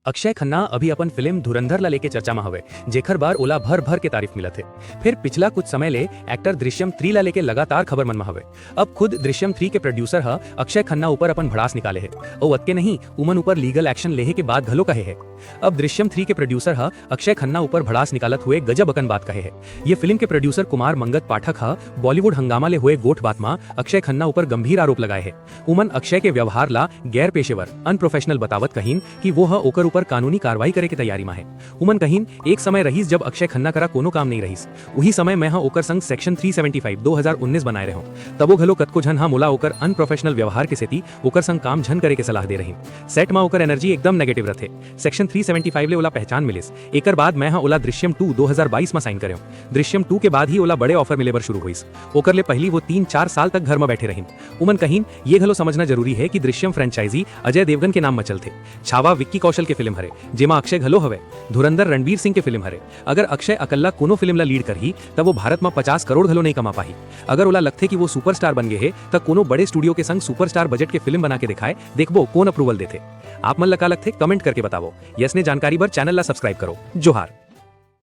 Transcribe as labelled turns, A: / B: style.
A: अक्षय खन्ना अभी अपन फिल्म धुरंधर ला लेके चर्चा में हवे, जेखर बार ओला भर भर के तारीफ मिलत है। फिर पिछला कुछ समय ले एक्टर दृश्यम 3 ला लेके लगातार खबर मन में हवे। अब खुद दृश्यम 3 के प्रोड्यूसर ह अक्षय खन्ना ऊपर अपन भड़ास निकाले है और अतके नहीं उमन ऊपर लीगल एक्शन लेहे के बाद घलो कहे है। अब दृश्यम 3 के प्रोड्यूसर ह अक्षय खन्ना ऊपर भड़ास निकालत हुए गजब अकन बात कहे है। ये फिल्म के प्रोड्यूसर कुमार मंगत पाठक ह बॉलीवुड हंगामा ले हुए गोठ बात में अक्षय खन्ना ऊपर गंभीर आरोप लगाए है। उमन अक्षय के व्यवहार ला गैर पेशेवर अनप्रोफेशनल बतावत कहीन कि वो ह ओकर ऊपर कानूनी कार्रवाई करे के तैयारी में है। उमन कहीन एक समय रहीस जब अक्षय खन्ना करा कोनो काम नहीं रहीस, वही समय मैं हाँ ओकर संग सेक्शन 375 2019 बनाए रहो, तबो घलो कतको झन हाँ मोला ओकर अनप्रोफेशनल व्यवहार के सेती ओकर संग काम झन करे के सलाह दे रही। सेट में ओकर एनर्जी एकदम नेगेटिव रहथे। सेक्शन 375 ले ओला पहचान मिलिस। एकर बाद मैं हाँ ओला दृश्यम 2 2022 में साइन कर्यो। दृश्यम 2 के बाद ही ओला बड़े ऑफर मिले बर शुरू हुईस। ओकर ले पहली वो 3-4 साल तक घर में बैठे रहीन। उमन कहीन ये घलो समझना जरूरी है कि दृश्यम फ्रेंचाइजी अजय देवगन के नाम में चलते। छावा विक्की कौशल के फिल्म हरे, जेमा अक्षय घलो हवे। धुरंधर रणवीर सिंह के फिल्म हरे। अगर अक्षय अकल्ला कोनो फिल्म ला लीड करही तब वो भारत में 50 करोड़ घलो नहीं कमा पाही। अगर ओला लगथे कि वो सुपरस्टार बन गए है तब कोनो बड़े स्टूडियो के संग सुपरस्टार बजट के फिल्म बना के दिखाए, देखबो कौन अप्रूवल देथे। आप मन लगा लगथे कमेंट करके बतावो। यस ने जानकारी बर चैनल ला सब्सक्राइब करो। जोहार।